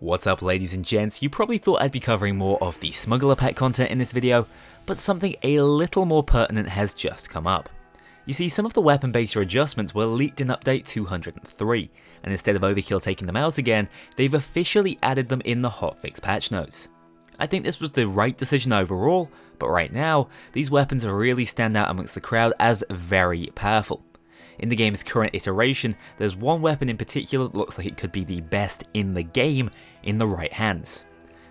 What's up ladies and gents, you probably thought I'd be covering more of the smuggler pet content in this video, but something a little more pertinent has just come up. You see, some of the weapon beta adjustments were leaked in update 203, and instead of Overkill taking them out again, they've officially added them in the hotfix patch notes. I think this was the right decision overall, but right now, these weapons really stand out amongst the crowd as very powerful. In the game's current iteration, there's one weapon in particular that looks like it could be the best in the game in the right hands.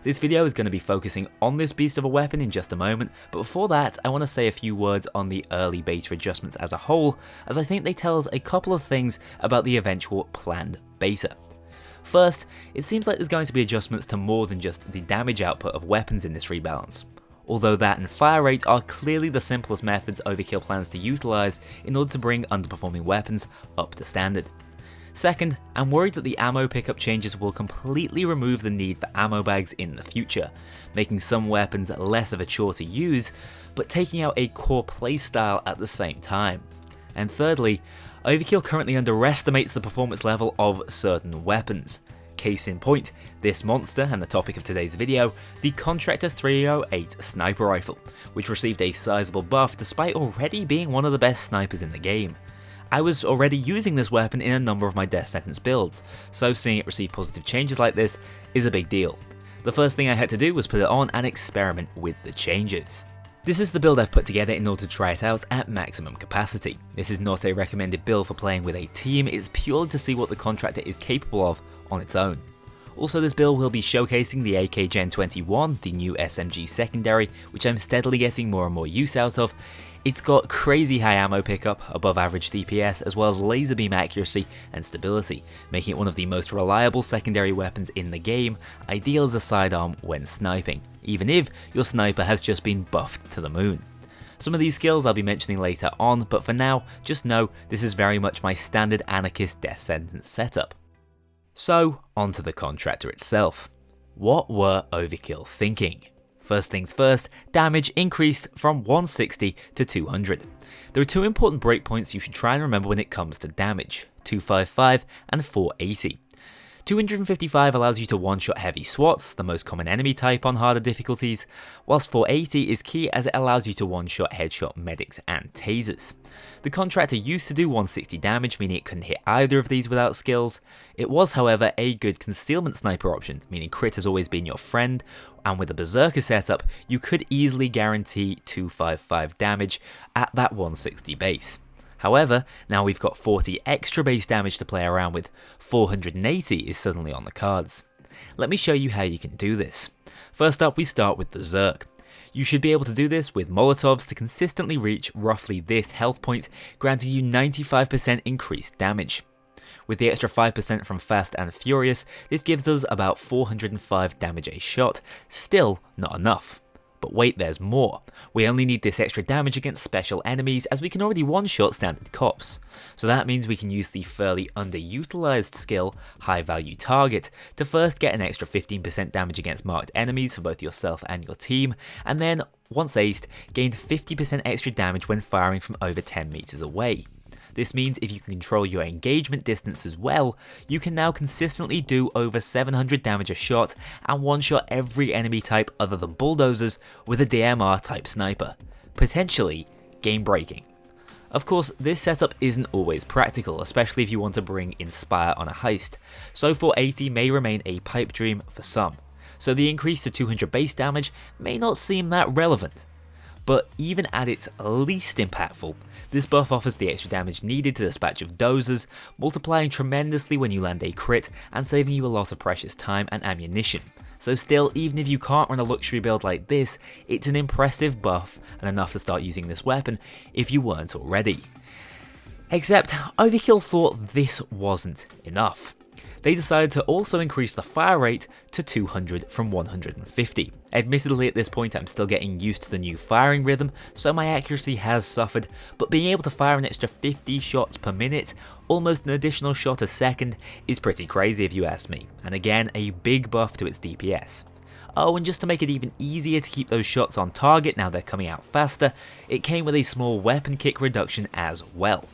This video is going to be focusing on this beast of a weapon in just a moment, but before that I want to say a few words on the early beta adjustments as a whole, as I think they tell us a couple of things about the eventual planned beta. First, it seems like there's going to be adjustments to more than just the damage output of weapons in this rebalance. Although that and fire rate are clearly the simplest methods Overkill plans to utilise in order to bring underperforming weapons up to standard. Second, I'm worried that the ammo pickup changes will completely remove the need for ammo bags in the future, making some weapons less of a chore to use, but taking out a core playstyle at the same time. And thirdly, Overkill currently underestimates the performance level of certain weapons. Case in point, this monster and the topic of today's video, the Contractor 308 sniper rifle, which received a sizable buff despite already being one of the best snipers in the game. I was already using this weapon in a number of my death sentence builds, so seeing it receive positive changes like this is a big deal. The first thing I had to do was put it on and experiment with the changes. This is the build I've put together in order to try it out at maximum capacity. This is not a recommended build for playing with a team, it's purely to see what the Contractor is capable of on its own. Also, this build will be showcasing the AK Gen 21, the new SMG secondary, which I'm steadily getting more and more use out of. It's got crazy high ammo pickup, above average DPS, as well as laser beam accuracy and stability, making it one of the most reliable secondary weapons in the game, ideal as a sidearm when sniping, even if your sniper has just been buffed to the moon. Some of these skills I'll be mentioning later on, but for now, just know this is very much my standard anarchist death sentence setup. So, onto the Contractor itself. What were Overkill thinking? First things first, damage increased from 160 to 200. There are two important breakpoints you should try and remember when it comes to damage, 255 and 480. 255 allows you to one-shot heavy SWATs, the most common enemy type on harder difficulties, whilst 480 is key as it allows you to one-shot headshot medics and tasers. The Contractor used to do 160 damage, meaning it couldn't hit either of these without skills. It was, however, a good concealment sniper option, meaning crit has always been your friend, and with a Berserker setup, you could easily guarantee 255 damage at that 160 base. However, now we've got 40 extra base damage to play around with, 480 is suddenly on the cards. Let me show you how you can do this. First up, we start with the Zerk. You should be able to do this with Molotovs to consistently reach roughly this health point, granting you 95% increased damage. With the extra 5% from Fast and Furious, this gives us about 405 damage a shot, still not enough. But wait, there's more. We only need this extra damage against special enemies as we can already one-shot standard cops. So that means we can use the fairly underutilized skill, High Value Target, to first get an extra 15% damage against marked enemies for both yourself and your team, and then, once aced, gain 50% extra damage when firing from over 10 meters away. This means if you can control your engagement distance as well, you can now consistently do over 700 damage a shot and one-shot every enemy type other than bulldozers with a DMR type sniper. Potentially game-breaking. Of course, this setup isn't always practical, especially if you want to bring Inspire on a heist, so 480 may remain a pipe dream for some, so the increase to 200 base damage may not seem that relevant. But even at its least impactful, this buff offers the extra damage needed to dispatch of dozers, multiplying tremendously when you land a crit and saving you a lot of precious time and ammunition. So still, even if you can't run a luxury build like this, it's an impressive buff and enough to start using this weapon if you weren't already. Except Overkill thought this wasn't enough. They decided to also increase the fire rate to 200 from 150. Admittedly, at this point I'm still getting used to the new firing rhythm, so my accuracy has suffered, but being able to fire an extra 50 shots per minute, almost an additional shot a second, is pretty crazy if you ask me, and again a big buff to its DPS. Oh, and just to make it even easier to keep those shots on target now they're coming out faster, it came with a small weapon kick reduction as well.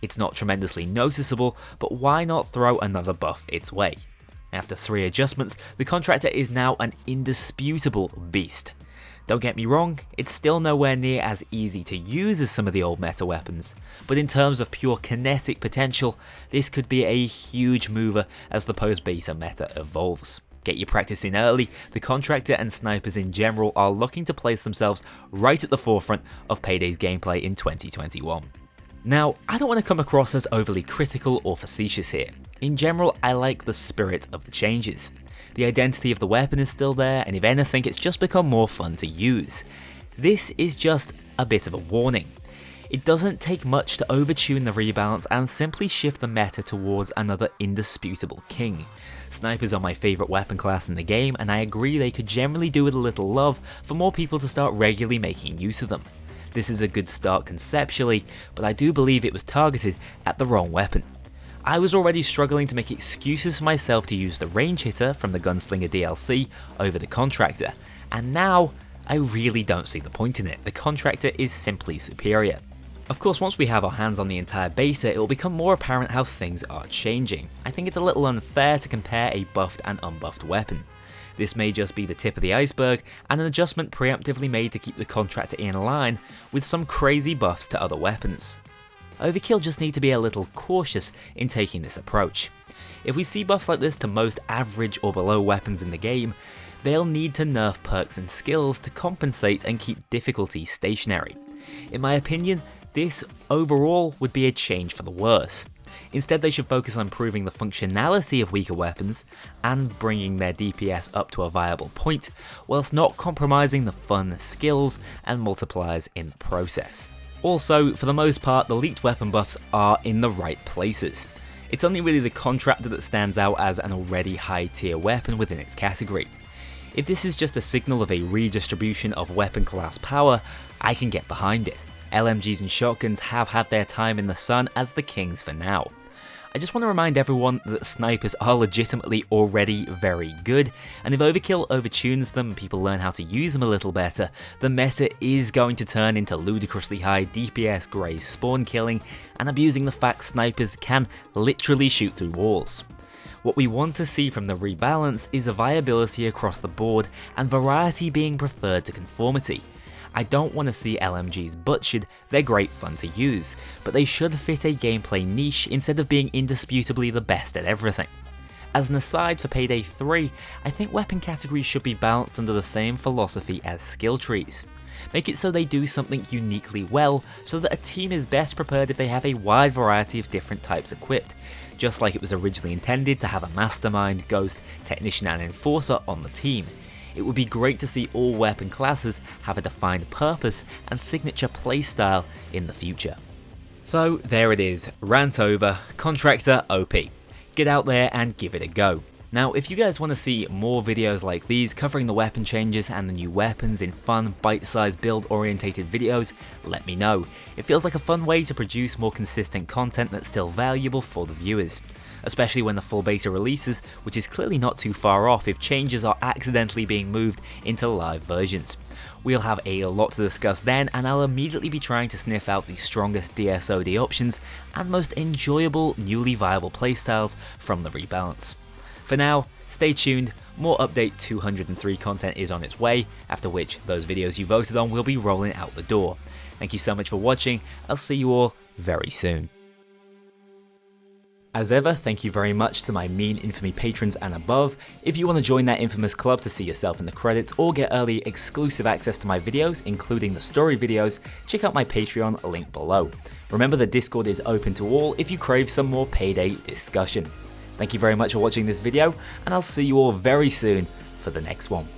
It's not tremendously noticeable, but why not throw another buff its way? After 3 adjustments, the Contractor is now an indisputable beast. Don't get me wrong, it's still nowhere near as easy to use as some of the old meta weapons, but in terms of pure kinetic potential, this could be a huge mover as the post-beta meta evolves. Get your practice in early, the Contractor and snipers in general are looking to place themselves right at the forefront of Payday's gameplay in 2021. Now, I don't want to come across as overly critical or facetious here. In general, I like the spirit of the changes. The identity of the weapon is still there, and if anything, it's just become more fun to use. This is just a bit of a warning. It doesn't take much to overtune the rebalance and simply shift the meta towards another indisputable king. Snipers are my favourite weapon class in the game, and I agree they could generally do with a little love for more people to start regularly making use of them. This is a good start conceptually, but I do believe it was targeted at the wrong weapon. I was already struggling to make excuses for myself to use the range hitter from the Gunslinger DLC over the Contractor, and now I really don't see the point in it. The Contractor is simply superior. Of course, once we have our hands on the entire beta, it will become more apparent how things are changing. I think it's a little unfair to compare a buffed and unbuffed weapon. This may just be the tip of the iceberg, and an adjustment preemptively made to keep the Contractor in line with some crazy buffs to other weapons. Overkill just need to be a little cautious in taking this approach. If we see buffs like this to most average or below weapons in the game, they'll need to nerf perks and skills to compensate and keep difficulty stationary. In my opinion, this overall would be a change for the worse. Instead, they should focus on improving the functionality of weaker weapons and bringing their DPS up to a viable point, whilst not compromising the fun, skills, and multipliers in the process. Also, for the most part, the leaked weapon buffs are in the right places. It's only really the Contractor that stands out as an already high tier weapon within its category. If this is just a signal of a redistribution of weapon class power, I can get behind it. LMGs and shotguns have had their time in the sun as the kings for now. I just want to remind everyone that snipers are legitimately already very good, and if Overkill overtunes them and people learn how to use them a little better, the meta is going to turn into ludicrously high DPS grey spawn killing and abusing the fact snipers can literally shoot through walls. What we want to see from the rebalance is a viability across the board and variety being preferred to conformity. I don't want to see LMGs butchered, they're great fun to use, but they should fit a gameplay niche instead of being indisputably the best at everything. As an aside for Payday 3, I think weapon categories should be balanced under the same philosophy as skill trees. Make it so they do something uniquely well, so that a team is best prepared if they have a wide variety of different types equipped, just like it was originally intended to have a mastermind, ghost, technician and enforcer on the team. It would be great to see all weapon classes have a defined purpose and signature playstyle in the future. So there it is, rant over, Contractor OP. Get out there and give it a go. Now, if you guys want to see more videos like these covering the weapon changes and the new weapons in fun, bite-sized, build-orientated videos, let me know. It feels like a fun way to produce more consistent content that's still valuable for the viewers. Especially when the full beta releases, which is clearly not too far off if changes are accidentally being moved into live versions. We'll have a lot to discuss then, and I'll immediately be trying to sniff out the strongest DSOD options and most enjoyable newly viable playstyles from the rebalance. For now, stay tuned, more Update 203 content is on its way, after which those videos you voted on will be rolling out the door. Thank you so much for watching, I'll see you all very soon. As ever, thank you very much to my Mean Infamy patrons and above. If you want to join that infamous club to see yourself in the credits or get early exclusive access to my videos, including the story videos, check out my Patreon link below. Remember that Discord is open to all if you crave some more Payday discussion. Thank you very much for watching this video, and I'll see you all very soon for the next one.